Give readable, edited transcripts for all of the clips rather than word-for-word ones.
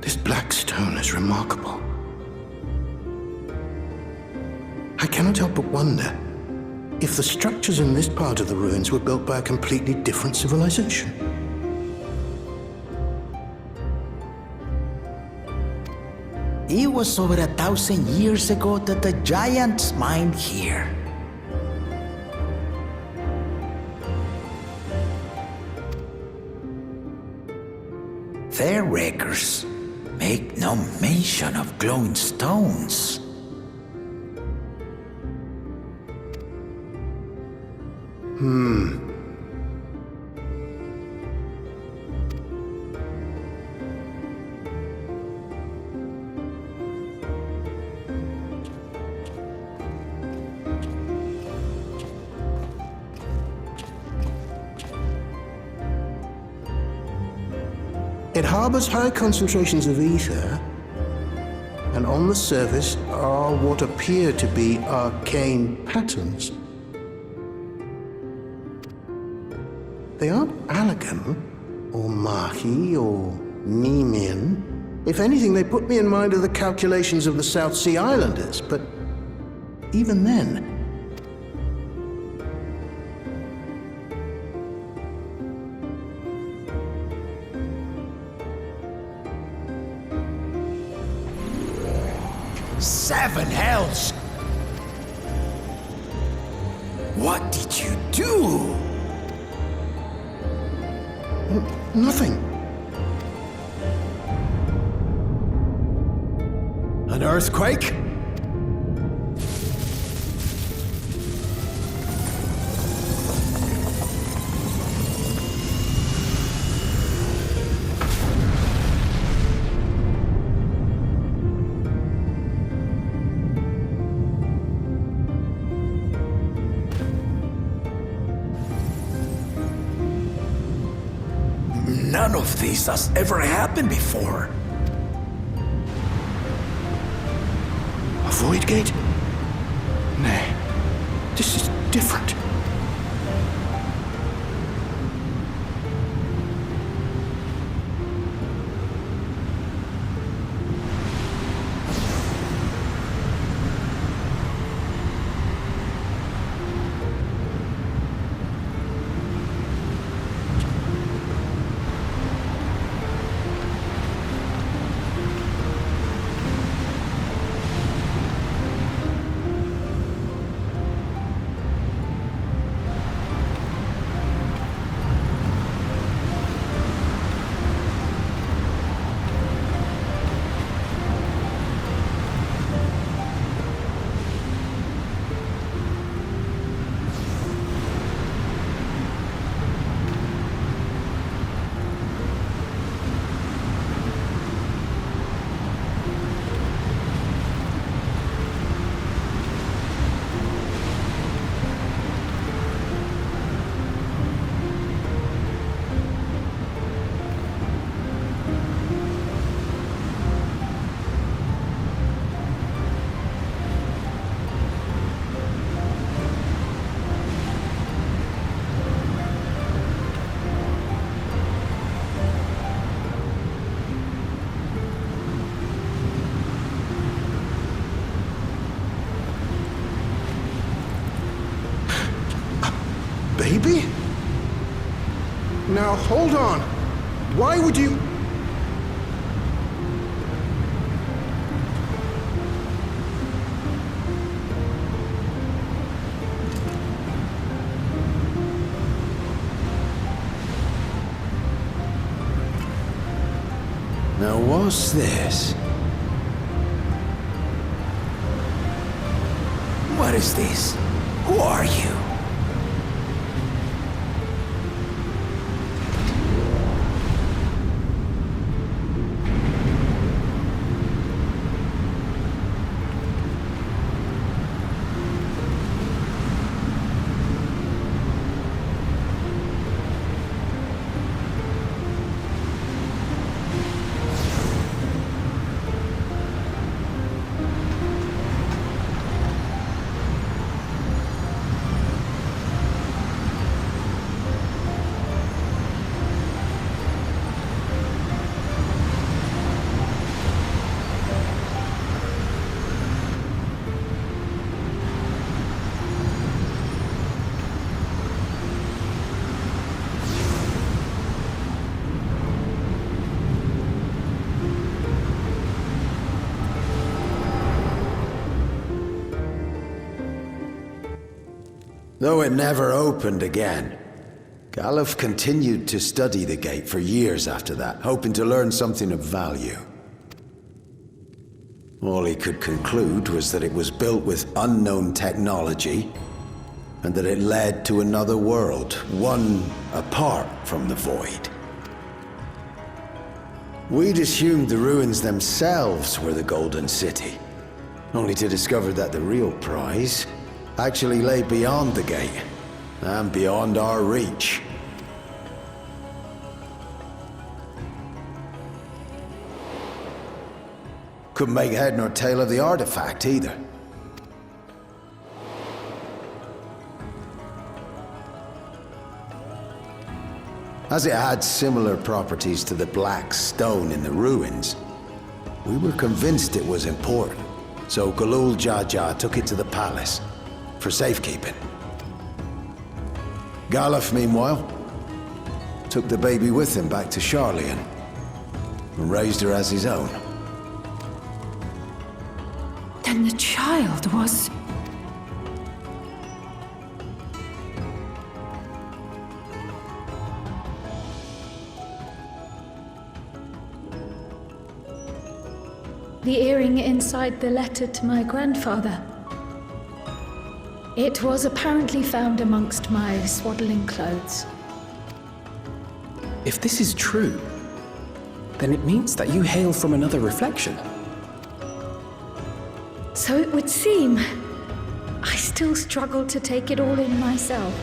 This black stone is remarkable. I cannot help but wonder if the structures in this part of the ruins were built by a completely different civilization. It was over 1,000 years ago that the giants mined here. Their records make no mention of glowing stones. It harbors high concentrations of ether, and on the surface are what appear to be arcane patterns. They aren't Allegan, or Mahi, or Nemean. If anything, they put me in mind of the calculations of the South Sea Islanders, but even then, Seven hells! What did you do? nothing. An earthquake? None of this has ever happened before. A void gate? Nay, this is different. Baby? Now, hold on. Why would you... Now what's this? What is this? Who are you? though it never opened again. Galuf continued to study the gate for years after that, hoping to learn something of value. All he could conclude was that it was built with unknown technology, and that it led to another world, one apart from the Void. We'd assumed the ruins themselves were the Golden City, only to discover that the real prize actually lay beyond the gate, and beyond our reach. Couldn't make head nor tail of the artifact, either. As it had similar properties to the black stone in the ruins, we were convinced it was important, so Galul Jaja took it to the palace for safekeeping. Galuf, meanwhile, took the baby with him back to Sharlayan and raised her as his own. Then the child was... The earring inside the letter to my grandfather. It was apparently found amongst my swaddling clothes. If this is true, then it means that you hail from another reflection. So it would seem. I still struggle to take it all in myself.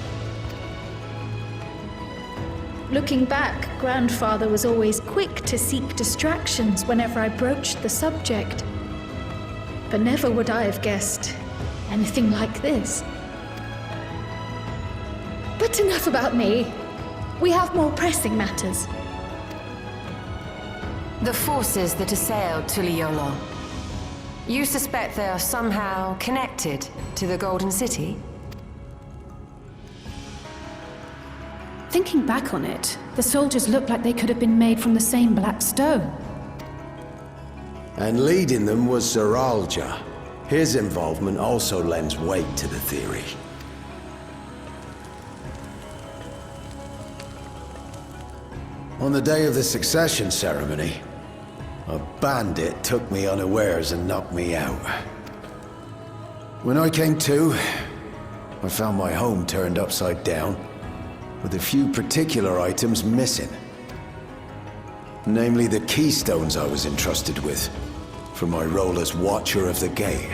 Looking back, Grandfather was always quick to seek distractions whenever I broached the subject. But never would I have guessed anything like this. But enough about me. We have more pressing matters. The forces that assailed Tuliolo. You suspect they are somehow connected to the Golden City? Thinking back on it, the soldiers looked like they could have been made from the same black stone. And leading them was Zeralja. His involvement also lends weight to the theory. On the day of the succession ceremony, a bandit took me unawares and knocked me out. When I came to, I found my home turned upside down, with a few particular items missing. Namely the keystones I was entrusted with, for my role as Watcher of the Gate.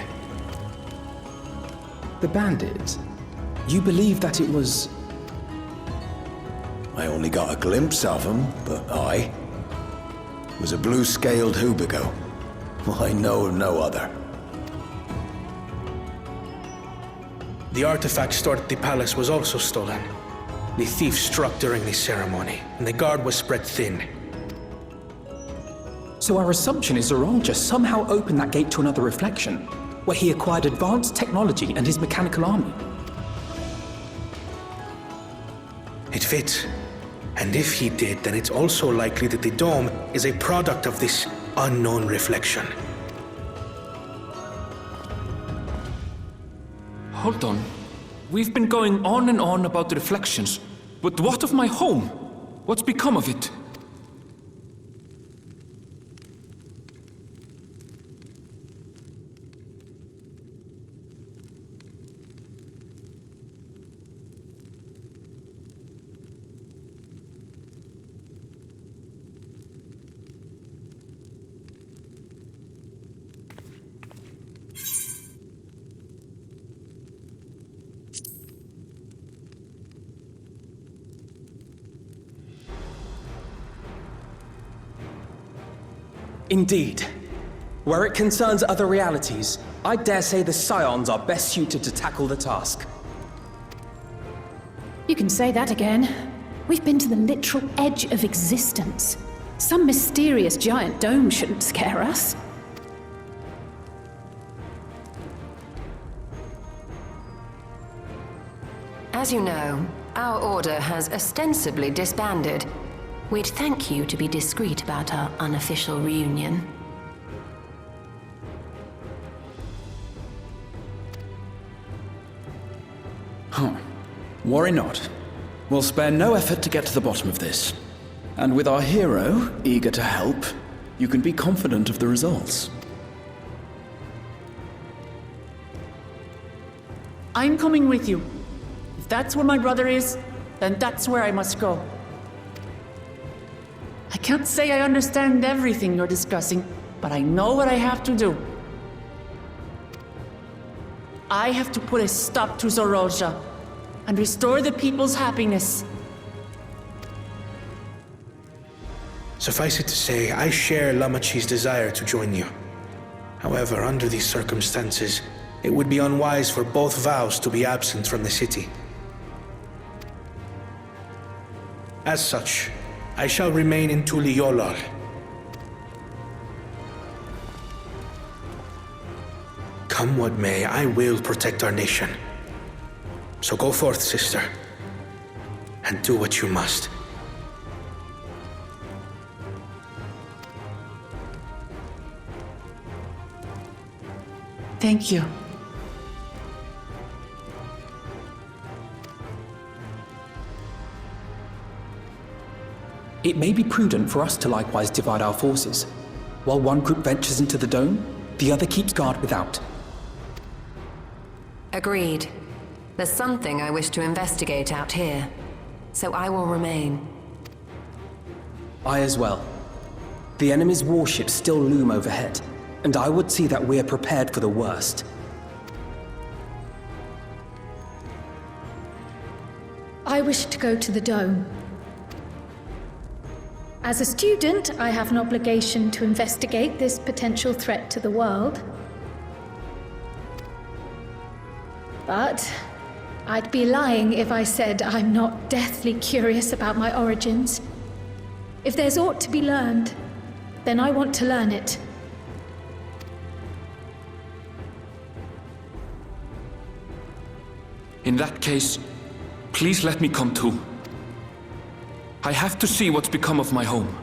The bandit, you believe that it was... I only got a glimpse of him, but I was a blue-scaled Hubigo. I know of no other. The artifact stored at the palace was also stolen. The thief struck during the ceremony, and the guard was spread thin. So our assumption is Zeralja somehow opened that gate to another reflection, where he acquired advanced technology and his mechanical army. It fits. And if he did, then it's also likely that the dome is a product of this unknown reflection. Hold on. We've been going on and on about the reflections, but what of my home? What's become of it? Indeed. Where it concerns other realities, I dare say the Scions are best suited to tackle the task. You can say that again. We've been to the literal edge of existence. Some mysterious giant dome shouldn't scare us. As you know, our order has ostensibly disbanded. We'd thank you to be discreet about our unofficial reunion. Worry not. We'll spare no effort to get to the bottom of this. And with our hero eager to help, you can be confident of the results. I'm coming with you. If that's where my brother is, then that's where I must go. I can't say I understand everything you're discussing, but I know what I have to do. I have to put a stop to Zoroja and restore the people's happiness. Suffice it to say, I share Lamachi's desire to join you. However, under these circumstances, it would be unwise for both vows to be absent from the city. As such, I shall remain in Tuliyollal. Come what may, I will protect our nation. So go forth, sister, and do what you must. Thank you. It may be prudent for us to likewise divide our forces. While one group ventures into the dome, the other keeps guard without. Agreed. There's something I wish to investigate out here, so I will remain. I as well. The enemy's warships still loom overhead, and I would see that we are prepared for the worst. I wish to go to the dome. As a student, I have an obligation to investigate this potential threat to the world. But I'd be lying if I said I'm not deathly curious about my origins. If there's aught to be learned, then I want to learn it. In that case, please let me come too. I have to see what's become of my home.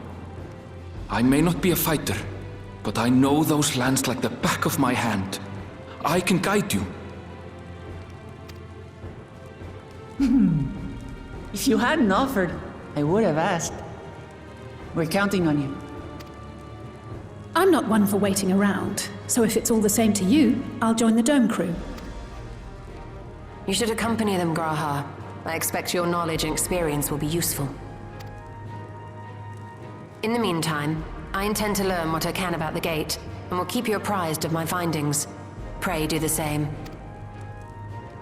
I may not be a fighter, but I know those lands like the back of my hand. I can guide you. If you hadn't offered, I would have asked. We're counting on you. I'm not one for waiting around, so if it's all the same to you, I'll join the dome crew. You should accompany them, Graha. I expect your knowledge and experience will be useful. In the meantime, I intend to learn what I can about the gate, and will keep you apprised of my findings. Pray do the same.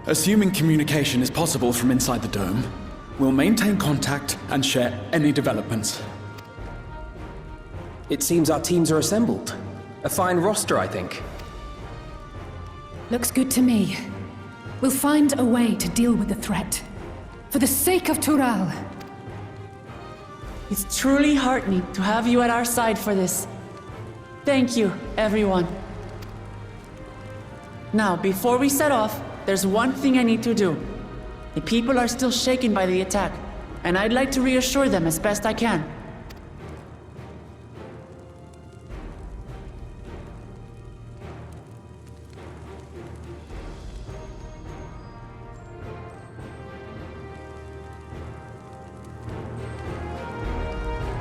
Assuming communication is possible from inside the dome, we'll maintain contact and share any developments. It seems our teams are assembled. A fine roster, I think. Looks good to me. We'll find a way to deal with the threat. For the sake of Tural. It's truly heartening to have you at our side for this. Thank you, everyone. Now, before we set off, there's one thing I need to do. The people are still shaken by the attack, and I'd like to reassure them as best I can.